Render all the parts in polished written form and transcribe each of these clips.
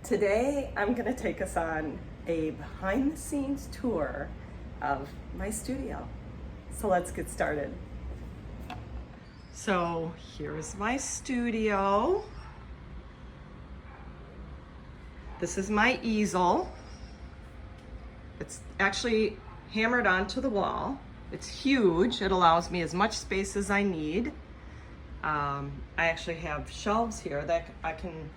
Today I'm going to take us on a behind the scenes tour of my studio. So let's get started. So here's my studio. This is my easel. It's actually hammered onto the wall. It's huge. It allows me as much space as I need. I actually have shelves here that I can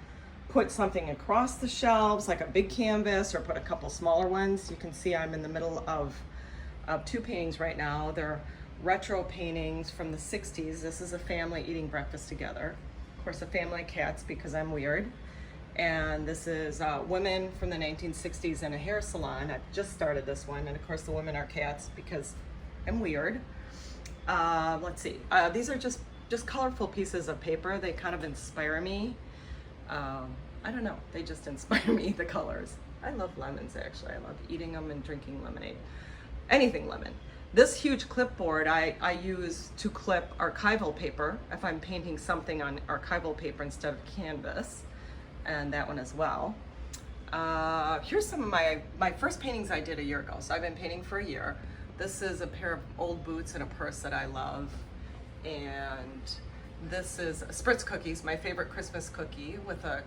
put something across the shelves, like a big canvas, or put a couple smaller ones. You can see I'm in the middle of two paintings right now. They're retro paintings from the 60s. This is a family eating breakfast together. Of course, a family of cats because I'm weird. And this is women from the 1960s in a hair salon. I've just started this one. And of course, the women are cats because I'm weird. Let's see. These are just colorful pieces of paper. They kind of inspire me. I don't know, they just inspire me, the colors. I love lemons, actually. I love eating them and drinking lemonade. Anything lemon. This huge clipboard I use to clip archival paper if I'm painting something on archival paper instead of canvas, and that one as well. Here's some of my first paintings I did a year ago. So I've been painting for a year. This is a pair of old boots and a purse that I love. And this is Spritz cookies, my favorite Christmas cookie, with a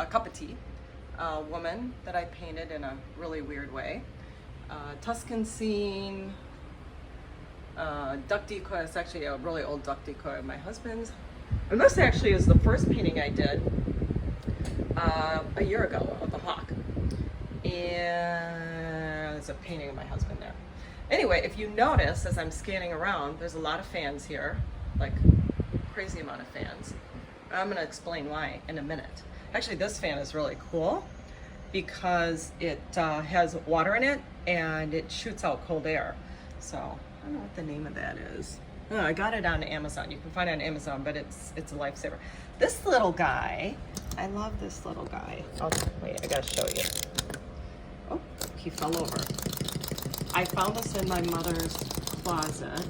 cup of tea. A woman that I painted in a really weird way. Tuscan scene, duck decoy. It's actually a really old duck decoy of my husband's. And this actually is the first painting I did a year ago of a hawk. And there's a painting of my husband there. Anyway, if you notice, as I'm scanning around, there's a lot of fans here, like crazy amount of fans. I'm gonna explain why in a minute. Actually, this fan is really cool because it has water in it and it shoots out cold air. So I don't know what the name of that is. Oh, I got it on Amazon. You can find it on Amazon, but it's a lifesaver. This little guy, I love this little guy. Oh, wait, I gotta show you. Oh, he fell over. I found this in my mother's closet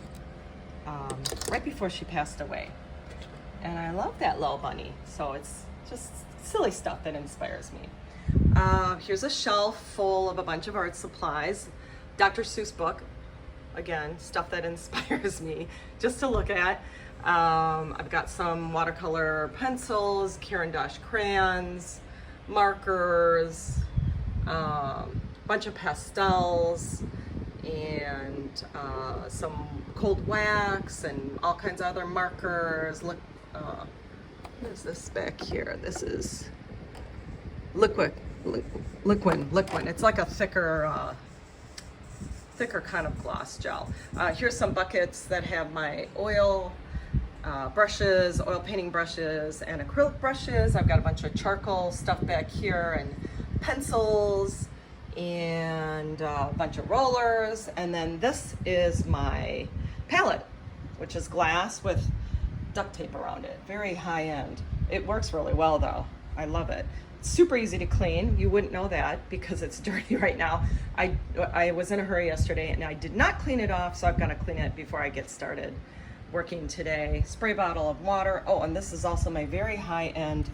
right before she passed away. And I love that little bunny. So it's just silly stuff that inspires me. Here's a shelf full of a bunch of art supplies. Dr. Seuss book. Again, stuff that inspires me just to look at. I've got some watercolor pencils, Caran d'Ache crayons, markers, bunch of pastels, and some cold wax and all kinds of other markers. Look, what is this back here? This is liquid. It's like a thicker kind of gloss gel. Here's some buckets that have my oil brushes, oil painting brushes, and acrylic brushes. I've got a bunch of charcoal stuff back here, and pencils, and a bunch of rollers. And then this is my palette, which is glass with duct tape around it. Very high end. It works really well though. I love it. It's super easy to clean. You wouldn't know that because it's dirty right now. I was in a hurry yesterday and I did not clean it off, so I'm gonna clean it before I get started working today. Spray bottle of water. Oh, and this is also my very high end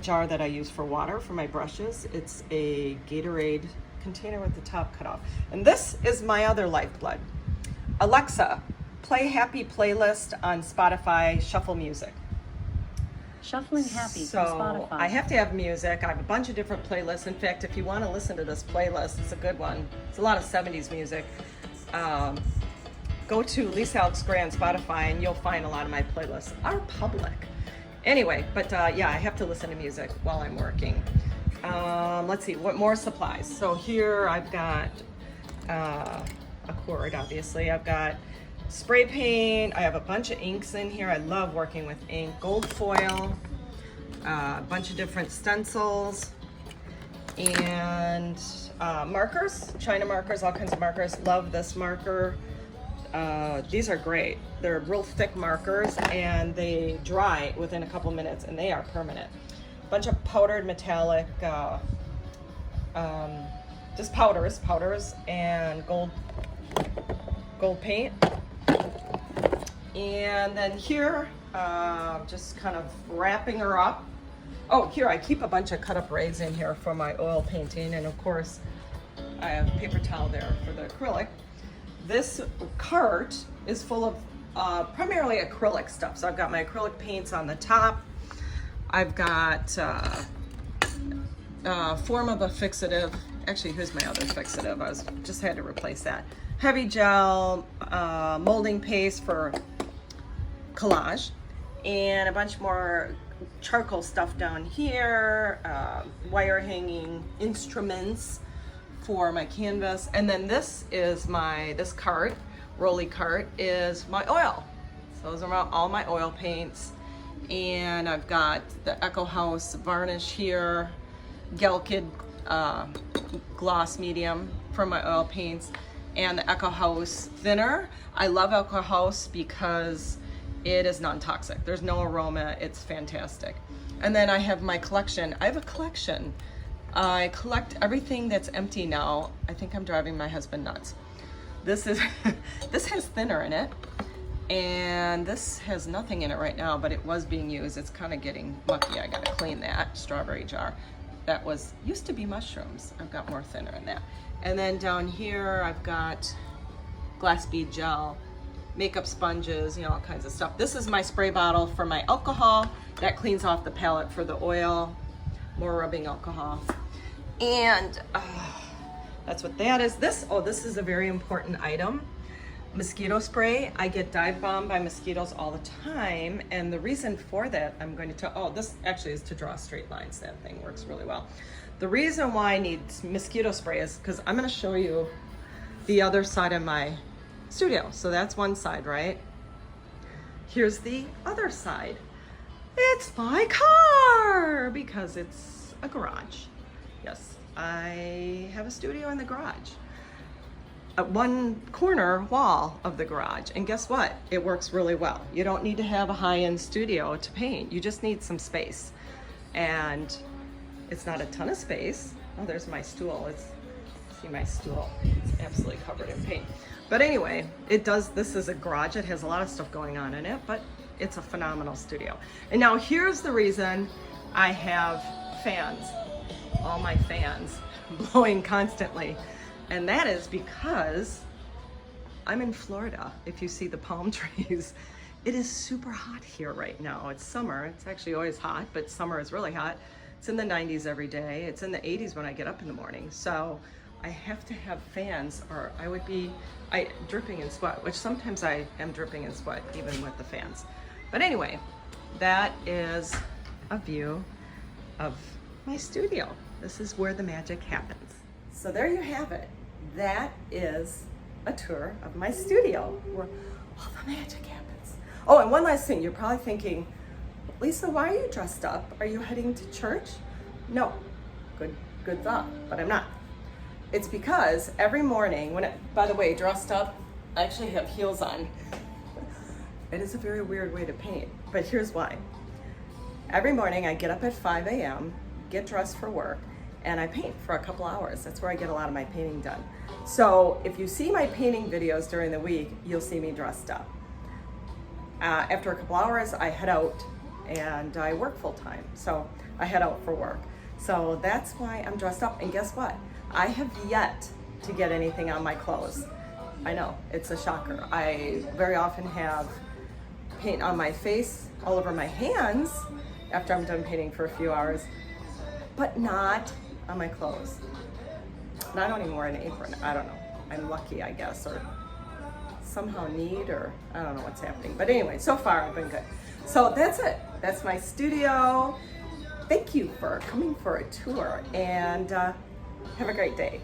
jar that I use for water for my brushes. It's a Gatorade container with the top cut off. And this is my other lifeblood. Alexa, play happy playlist on Spotify, shuffle music. Shuffling Happy So from Spotify. I have to have music. I have a bunch of different playlists. In fact, if you want to listen to this playlist, it's a good one. It's a lot of 70s music. Go to Lisa Alex Gray on Spotify and you'll find a lot of my playlists are public. Anyway, but yeah, I have to listen to music while I'm working. Let's see, what more supplies? So here I've got a cord, obviously. I've got spray paint. I have a bunch of inks in here. I love working with ink. Gold foil, a bunch of different stencils, and markers, China markers, all kinds of markers. Love this marker. These are great. They're real thick markers and they dry within a couple minutes and they are permanent. Bunch of powdered metallic, just powders and gold paint. And then here, just kind of wrapping her up Oh, here, I keep a bunch of cut up rags in here for my oil painting, and of course, I have paper towel there for the acrylic. This cart is full of primarily acrylic stuff. So I've got my acrylic paints on the top. I've got form of a fixative. Actually, here's my other fixative. Just had to replace that. Heavy gel, molding paste for collage, and a bunch more charcoal stuff down here, wire hanging instruments for my canvas. And then this is this cart, rolly cart, is my oil. So those are all my oil paints. And I've got the Echo House varnish here, Gelkid gloss medium for my oil paints, and the Echo House thinner. I love Echo House because it is non-toxic. There's no aroma. It's fantastic. And then I have my collection. I have a collection. I collect everything that's empty now. I think I'm driving my husband nuts. This has thinner in it, and this has nothing in it right now, but it was being used. It's kind of getting mucky. I gotta clean that strawberry jar. That used to be mushrooms. I've got more thinner in that. And then down here, I've got glass bead gel, makeup sponges, all kinds of stuff. This is my spray bottle for my alcohol. That cleans off the palette for the oil, more rubbing alcohol. And that's what that is. This is a very important item. Mosquito spray. I get dive bombed by mosquitoes all the time, and the reason for that, I'm going to tell, this actually is to draw straight lines. That thing works really well. The reason why I need mosquito spray is because I'm going to show you the other side of my studio. So that's one side, right? Here's the other side. It's my car, because it's a garage. Yes, I have a studio in the garage. At one corner wall of the garage, and guess what? It works really well. You don't need to have a high-end studio to paint. You just need some space, and it's not a ton of space. Oh, there's my stool. See my stool? It's absolutely covered in paint. But anyway, this is a garage. It has a lot of stuff going on in it, but it's a phenomenal studio. And now here's the reason I have fans, all my fans blowing constantly. And that is because I'm in Florida. If you see the palm trees, it is super hot here right now. It's summer. It's actually always hot, but summer is really hot. It's in the 90s every day. It's in the 80s when I get up in the morning. So I have to have fans, or I would be dripping in sweat, which sometimes I am dripping in sweat even with the fans. But anyway, that is a view of my studio. This is where the magic happens. So there you have it. That is a tour of my studio where all the magic happens. Oh, and one last thing. You're probably thinking, Lisa, why are you dressed up? Are you heading to church? No. Good thought, but I'm not. It's because every morning, by the way, dressed up, I actually have heels on. It is a very weird way to paint, but here's why. Every morning I get up at 5 a.m., get dressed for work, and I paint for a couple hours. That's where I get a lot of my painting done. So if you see my painting videos during the week, you'll see me dressed up. After a couple hours, I head out and I work full time. So I head out for work. So that's why I'm dressed up. And guess what? I have yet to get anything on my clothes. I know, it's a shocker. I very often have paint on my face, all over my hands after I'm done painting for a few hours, but not on my clothes. And I don't even wear an apron. I don't know. I'm lucky, I guess, or somehow need, or I don't know what's happening. But anyway, so far I've been good. So that's it. That's my studio. Thank you for coming for a tour, and have a great day.